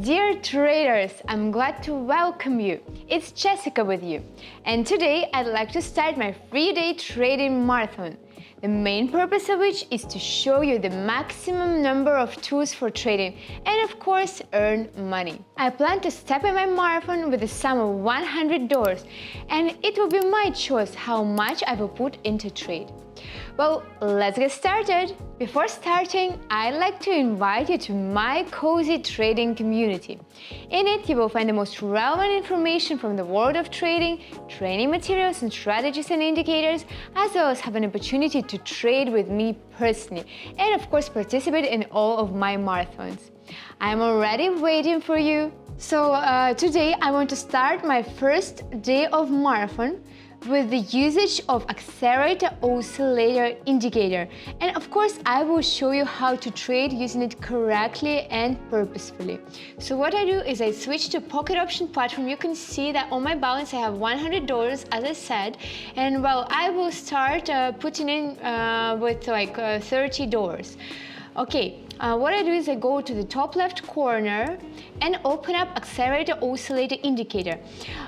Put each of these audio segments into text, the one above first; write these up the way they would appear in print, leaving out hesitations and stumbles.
Dear traders, I'm glad to welcome you. It's Jessica with you, and today I'd like to start my free-day trading marathon. The main purpose of which is to show you the maximum number of tools for trading and of course earn money. I plan to step in my marathon with a sum of $100 and it will be my choice how much I will put into trade. Well, let's get started. Before starting, I'd like to invite you to my cozy trading community. In it, you will find the most relevant information from the world of trading, training materials and strategies and indicators, as well as have an opportunity to trade with me personally, and of course participate in all of my marathons. I'm already waiting for you. So today I want to start my first day of marathon with the usage of Accelerator Oscillator indicator, and of course I will show you how to trade using it correctly and purposefully. So what I do is I switch to pocket option platform. You can see that on my balance I have $100 as I said, and well, I will start putting in with like $30. Okay, what I do is I go to the top left corner and open up Accelerator Oscillator indicator.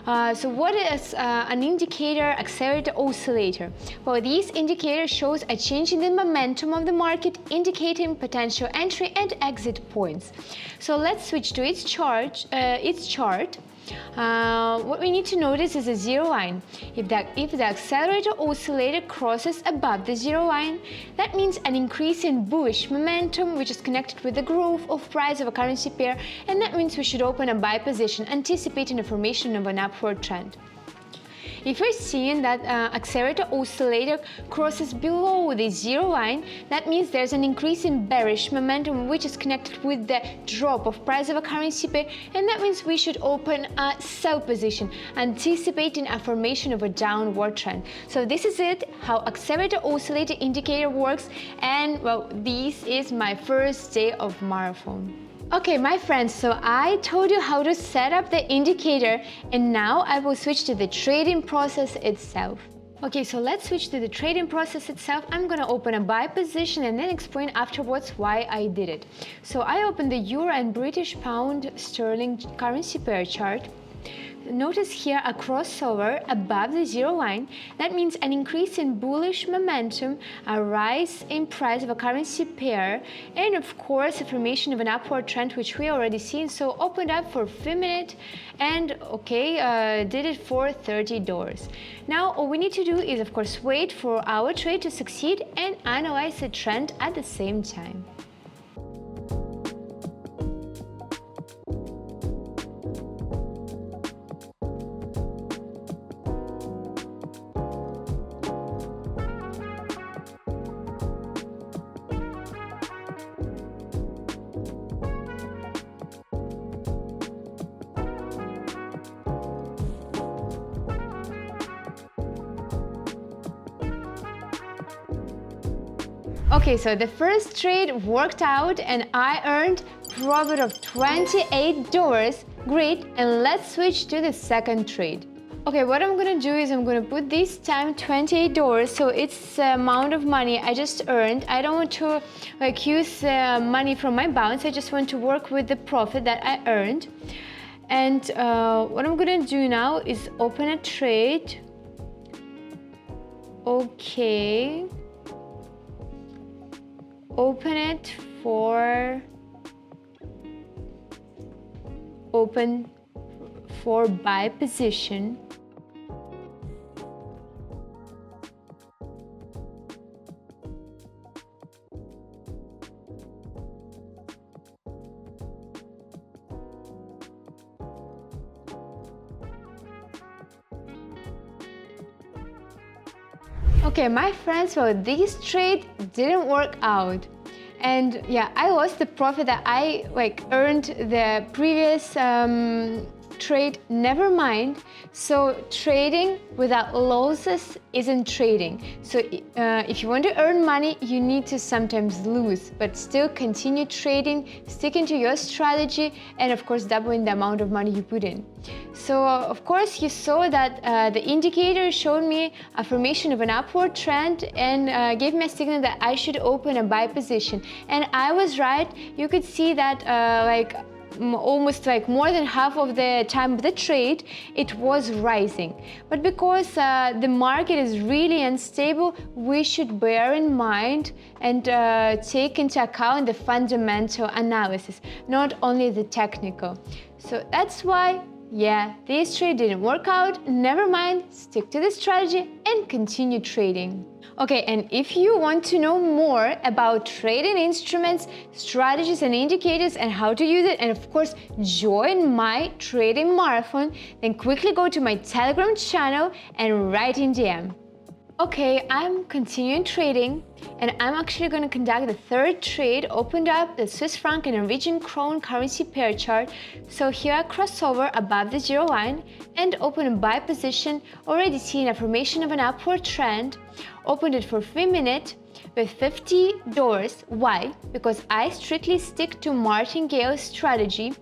So what is an indicator, Accelerator Oscillator? Well, this indicator shows a change in the momentum of the market, indicating potential entry and exit points. So let's switch to its chart. What we need to notice is a zero line. If the accelerator oscillator crosses above the zero line, that means an increase in bullish momentum, which is connected with the growth of price of a currency pair, and that means we should open a buy position, anticipating the formation of an upward trend. If you're seeing that accelerator oscillator crosses below the zero line, that means there's an increase in bearish momentum, which is connected with the drop of price of a currency pair, and that means we should open a sell position, anticipating a formation of a downward trend. So this is it, how accelerator oscillator indicator works, and well, this is my first day of marathon. Okay, my friends, so I told you how to set up the indicator, and now I will switch to the trading process itself. Okay, so let's switch to the trading process itself. I'm gonna open a buy position and then explain afterwards why I did it. So I opened the Euro and British Pound Sterling currency pair chart. Notice here a crossover above the zero line. That means an increase in bullish momentum, a rise in price of a currency pair, and of course a formation of an upward trend, which we already seen. So opened up for 5 minutes and did it for $30. Now all we need to do is of course wait for our trade to succeed and analyze the trend at the same time. Okay, so the first trade worked out and I earned profit of $28. Great, and let's switch to the second trade. Okay, what I'm gonna do is I'm gonna put this time $28, so it's the amount of money I just earned. I don't want to use money from my balance, I just want to work with the profit that I earned. And what I'm gonna do now is open a trade. Okay. Open it for buy position. Okay, my friends, well, this trade didn't work out. And yeah, I lost the profit that I earned the previous trade. Never mind. So trading without losses isn't trading. So if you want to earn money, you need to sometimes lose, but still continue trading, sticking to your strategy, and of course doubling the amount of money you put in. So of course you saw that the indicator showed me a formation of an upward trend and gave me a signal that I should open a buy position. And I was right. You could see that almost like more than half of the time of the trade, it was rising. But because the market is really unstable, we should bear in mind and take into account the fundamental analysis, not only the technical. So that's why, yeah, this trade didn't work out. Never mind, stick to the strategy and continue trading. Okay, and if you want to know more about trading instruments, strategies and indicators and how to use it, and of course join my trading marathon, then quickly go to my Telegram channel and write in DM. Okay, I'm continuing trading and I'm actually going to conduct the third trade. Opened up the Swiss franc and Norwegian krone currency pair chart. So here I crossover above the zero line and open a buy position, already seeing a formation of an upward trend. Opened it for 3 minutes with $50. Why? Because I strictly stick to martingale strategy,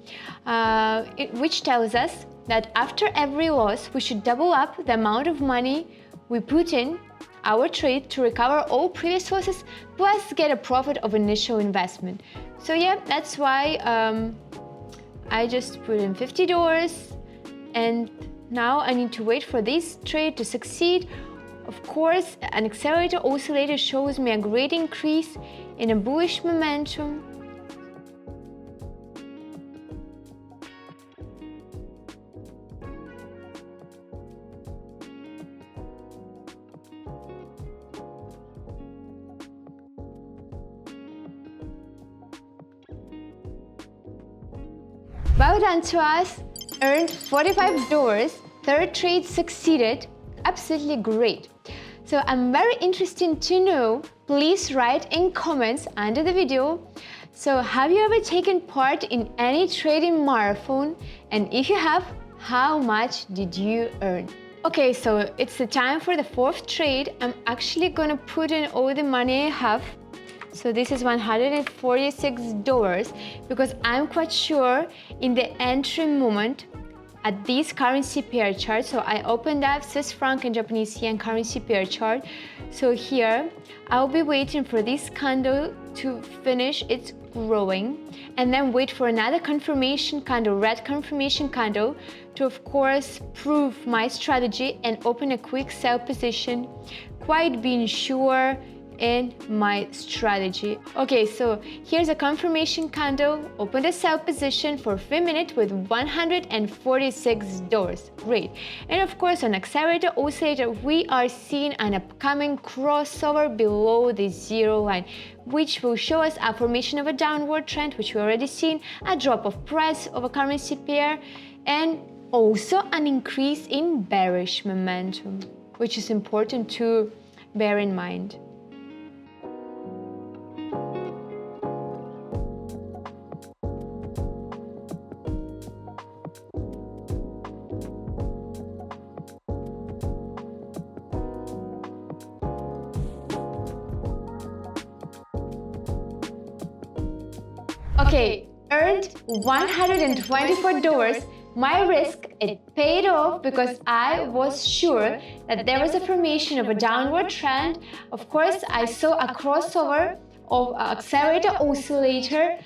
which tells us that after every loss we should double up the amount of money we put in our trade to recover all previous losses plus get a profit of initial investment. So yeah, that's why I just put in $50 and now I need to wait for this trade to succeed. Of course, an accelerator oscillator shows me a great increase in a bullish momentum. Well done to us, earned $45, third trade succeeded, absolutely great. So I'm very interested to know, please write in comments under the video. So have you ever taken part in any trading marathon? And if you have, how much did you earn? Okay, so it's the time for the fourth trade. I'm actually gonna put in all the money I have. So this is $146 because I'm quite sure in the entry moment at this currency pair chart. So I opened up Swiss franc and Japanese yen currency pair chart. So here I'll be waiting for this candle to finish its growing and then wait for another confirmation candle, red confirmation candle, to of course prove my strategy and open a quick sell position, quite being sure in my strategy. Okay, so here's a confirmation candle, open the sell position for 3 minutes with $146. Great. And of course on Accelerator Oscillator we are seeing an upcoming crossover below the zero line, which will show us a formation of a downward trend, which we already seen, a drop of price of a currency pair, and also an increase in bearish momentum, which is important to bear in mind. Okay, earned $124. My risk, it paid off because I was sure that there was a formation of a downward trend. Of course, I saw a crossover of Accelerator Oscillator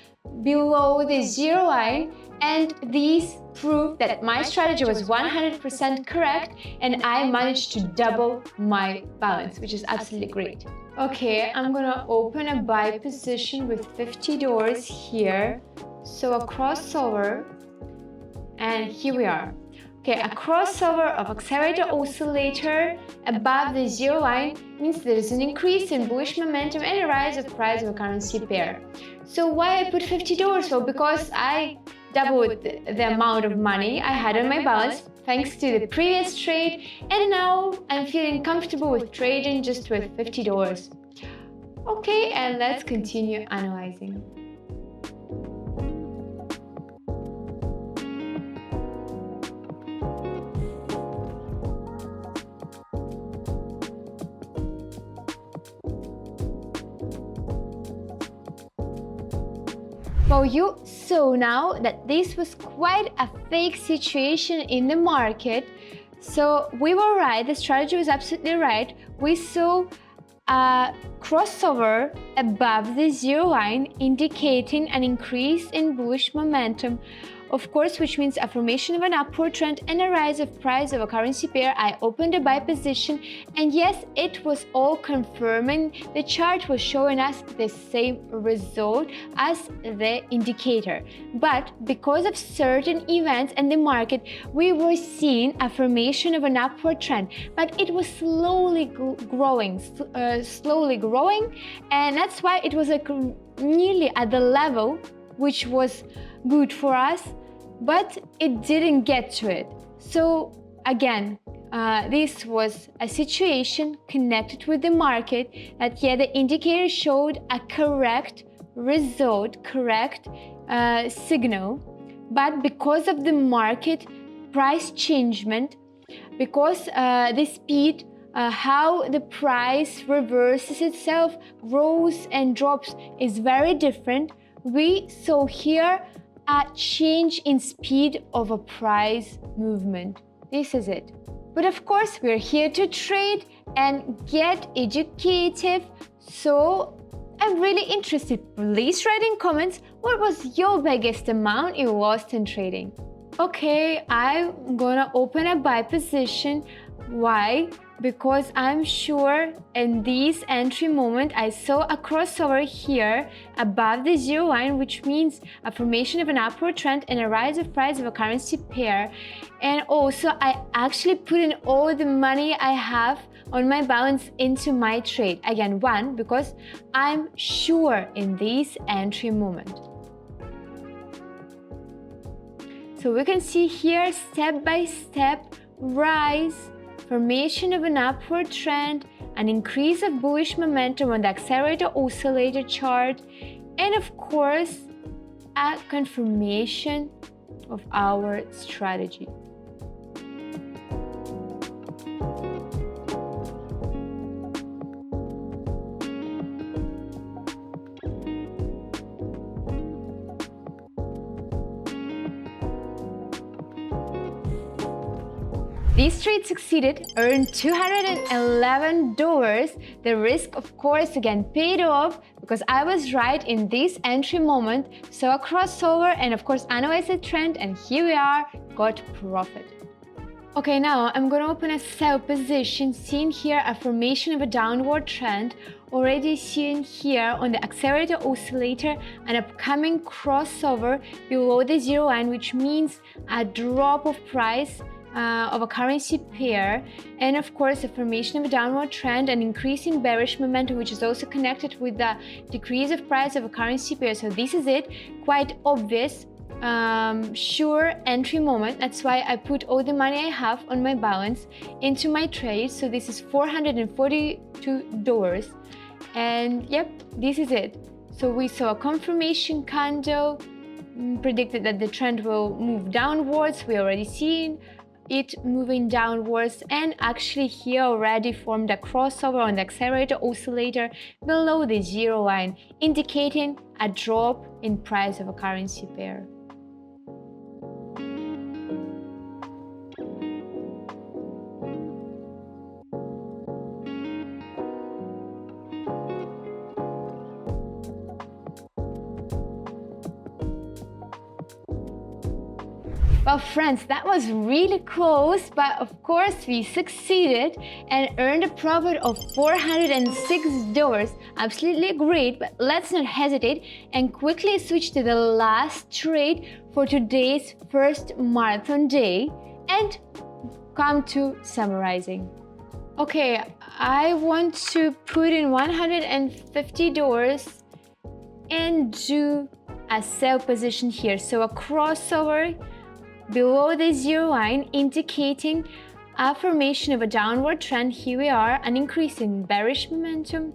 below the zero line, and these proved that my strategy was 100% correct and I managed to double my balance, which is absolutely great. Okay, I'm gonna open a buy position with $50 here. So a crossover, and here we are. Okay, a crossover of Accelerator Oscillator above the zero line means there is an increase in bullish momentum and a rise of price of a currency pair. So why I put $50? Well, because I doubled the amount of money I had on my balance thanks to the previous trade, and now I'm feeling comfortable with trading just with $50. Okay, and let's continue analyzing. Well, you saw now that this was quite a fake situation in the market. So we were right, the strategy was absolutely right. We saw a crossover above the zero line, indicating an increase in bullish momentum, of course, which means a formation of an upward trend and a rise of price of a currency pair. I opened a buy position, and yes, it was all confirming. The chart was showing us the same result as the indicator, but because of certain events in the market, we were seeing a formation of an upward trend, but it was slowly growing, and that's why it was like nearly at the level which was good for us, but it didn't get to it. So again, this was a situation connected with the market that the indicator showed a correct result, correct signal, but because of the market price changement, because the speed how the price reverses itself, grows and drops is very different. We saw here a change in speed of a price movement. This is it. But of course, we're here to trade and get educative. So I'm really interested. Please write in comments what was your biggest amount you lost in trading. Okay, I'm gonna open a buy position. Why? Because I'm sure in this entry moment I saw a crossover here above the zero line, which means a formation of an upward trend and a rise of price of a currency pair. And also I actually put in all the money I have on my balance into my trade. Again, one, because I'm sure in this entry moment. So we can see here step by step rise, formation of an upward trend, an increase of bullish momentum on the Accelerator Oscillator chart, and of course, a confirmation of our strategy. This trade succeeded, earned $211. The risk, of course, again paid off because I was right in this entry moment, saw a crossover and of course analyzed the trend, and here we are, got profit. Okay, now I'm gonna open a sell position, seeing here a formation of a downward trend, already seeing here on the Accelerator Oscillator an upcoming crossover below the zero line, which means a drop of price of a currency pair, and of course the formation of a downward trend and increase in bearish momentum, which is also connected with the decrease of price of a currency pair. So this is it, quite obvious, sure entry moment. That's why I put all the money I have on my balance into my trade. So this is $442, and yep, this is it. So we saw a confirmation candle, predicted that the trend will move downwards. We already seen it moving downwards, and actually here already formed a crossover on the Accelerator Oscillator below the zero line, indicating a drop in price of a currency pair. Well, friends, that was really close, but of course we succeeded and earned a profit of $406. Absolutely great, but let's not hesitate and quickly switch to the last trade for today's first marathon day and come to summarizing. Okay, I want to put in $150 and do a sell position here. So a crossover below the zero line, indicating a formation of a downward trend. Here we are, an increase in bearish momentum,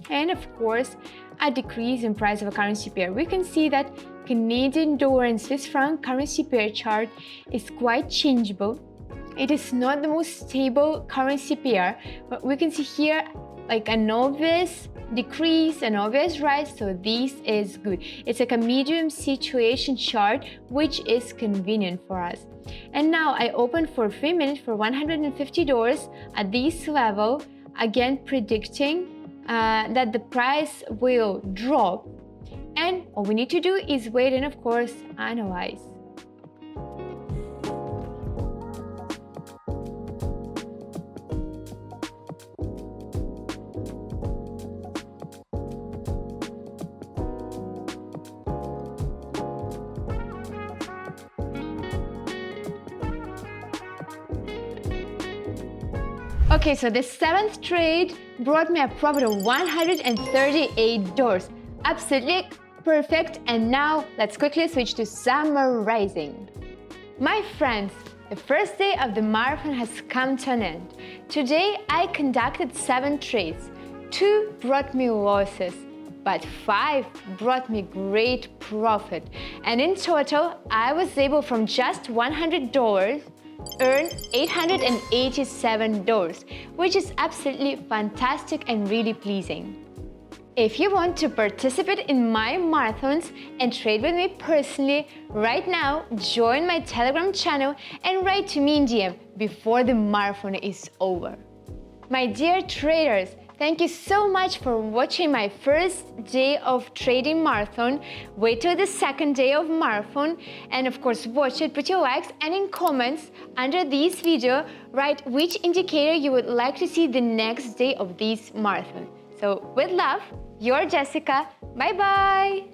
and of course a decrease in price of a currency pair. We can see that Canadian dollar and Swiss franc currency pair chart is quite changeable. It is not the most stable currency pair, but we can see here like an obvious decrease, an obvious rise, so this is good. It's like a medium situation chart, which is convenient for us. And now I opened for 3 minutes for $150 at this level, again predicting that the price will drop, and all we need to do is wait and, of course, analyze. Okay, so the 7th trade brought me a profit of $138. Absolutely perfect. And now let's quickly switch to summarizing. My friends, the first day of the marathon has come to an end. Today I conducted 7 trades. 2 brought me losses, but 5 brought me great profit. And in total, I was able from just $100 earn $887, which is absolutely fantastic and really pleasing. If you want to participate in my marathons and trade with me personally, right now join my Telegram channel and write to me in DM before the marathon is over. My dear traders, thank you so much for watching my first day of trading marathon. Wait till the second day of marathon and of course watch it, put your likes, and in comments under this video write which indicator you would like to see the next day of this marathon. So with love, your Jessica. Bye bye!